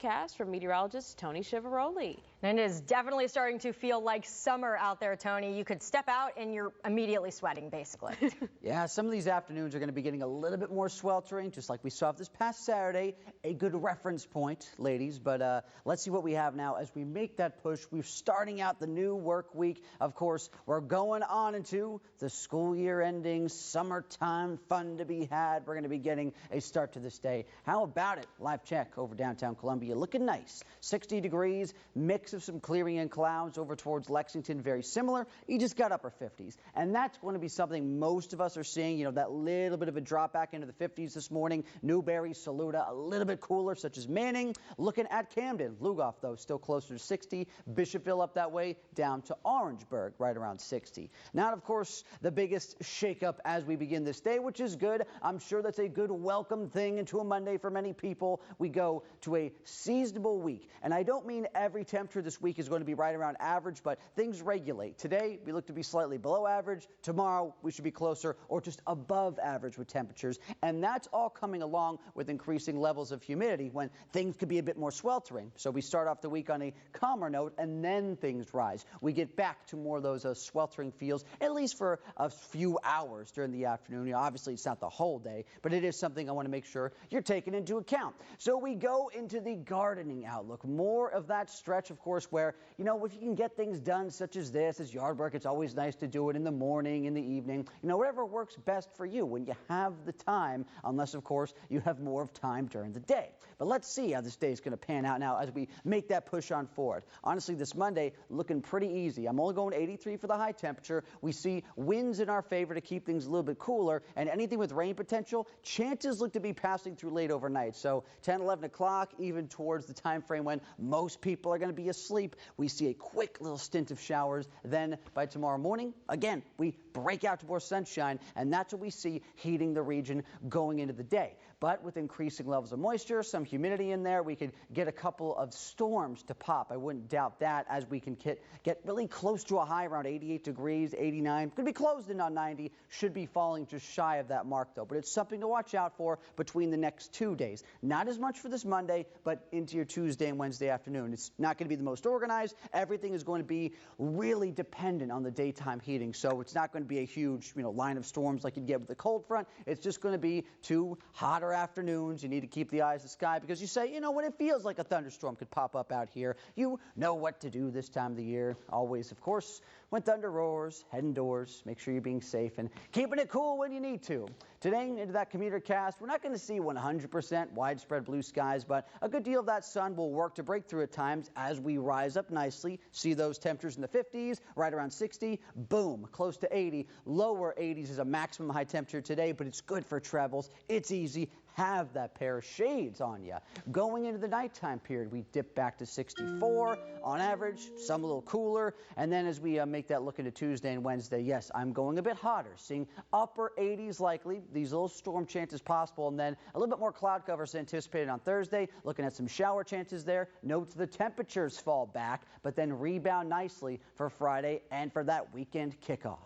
Forecast from meteorologist Tony Chivaroli. And it is definitely starting to feel like summer out there, Tony. You could step out and you're immediately sweating, basically. Yeah, some of these afternoons are going to be getting a little bit more sweltering, just like we saw this past Saturday. A good reference point, ladies. But let's see what we have now as we make that push. We're starting out the new work week. Of course, we're going on into the school year ending, summertime fun to be had. We're going to be getting a start to this day. How about it? Live check over downtown Columbia. Looking nice. 60 degrees, mix of some clearing and clouds over towards Lexington. Very similar. You just got upper 50s. And that's going to be something most of us are seeing. You know, that little bit of a drop back into the 50s this morning. Newberry, Saluda, a little bit cooler, such as Manning. Looking at Camden. Lugoff, though, still closer to 60. Bishopville up that way, down to Orangeburg, right around 60. Now, of course, the biggest shakeup as we begin this day, which is good. I'm sure that's a good welcome thing into a Monday for many people. We go to a seasonable week. And I don't mean every temperature this week is going to be right around average, but things regulate. Today, we look to be slightly below average. Tomorrow, we should be closer or just above average with temperatures. And that's all coming along with increasing levels of humidity when things could be a bit more sweltering. So we start off the week on a calmer note and then things rise. We get back to more of those sweltering feels, at least for a few hours during the afternoon. You know, obviously, it's not the whole day, but it is something I want to make sure you're taking into account. So we go into the gardening outlook. More of that stretch, of course, where, you know, if you can get things done such as this, as yard work, it's always nice to do it in the morning, in the evening, you know, whatever works best for you when you have the time, unless, of course, you have more of time during the day. But let's see how this day is going to pan out now as we make that push on forward. Honestly, this Monday looking pretty easy. I'm only going 83 for the high temperature. We see winds in our favor to keep things a little bit cooler, and anything with rain potential, chances look to be passing through late overnight. So 10, 11 o'clock, even towards the time frame when most people are going to be asleep, we see a quick little stint of showers. Then by tomorrow morning, again, we break out to more sunshine, and that's what we see heating the region going into the day. But with increasing levels of moisture, some humidity in there, we could get a couple of storms to pop. I wouldn't doubt that, as we can get really close to a high around 88 degrees, 89. Could be closed in on 90. Should be falling just shy of that mark, though. But it's something to watch out for between the next 2 days. Not as much for this Monday, but into your Tuesday and Wednesday afternoon. It's not going to be the most organized. Everything is going to be really dependent on the daytime heating. So it's not going to be a huge, you know, line of storms like you'd get with the cold front. It's just going to be 2 hotter afternoons. You need to keep the eyes to the sky because you say, you know, when it feels like a thunderstorm could pop up out here, you know what to do this time of the year. Always, of course, when thunder roars, head indoors, make sure you're being safe and keeping it cool when you need to. Today, into that commuter cast, we're not going to see 100% widespread blue skies, but a good deal of that sun will work to break through at times as we rise up nicely. See those temperatures in the 50s, right around 60, boom, close to 80. Lower 80s is a maximum high temperature today, but it's good for travels. It's easy. Have that pair of shades on you. Going into the nighttime period, we dip back to 64 on average, some a little cooler. And then as we make that look into Tuesday and Wednesday, yes, I'm going a bit hotter, seeing upper 80s likely, these little storm chances possible, and then a little bit more cloud cover is anticipated on Thursday, looking at some shower chances there. Note the temperatures fall back, but then rebound nicely for Friday and for that weekend kickoff.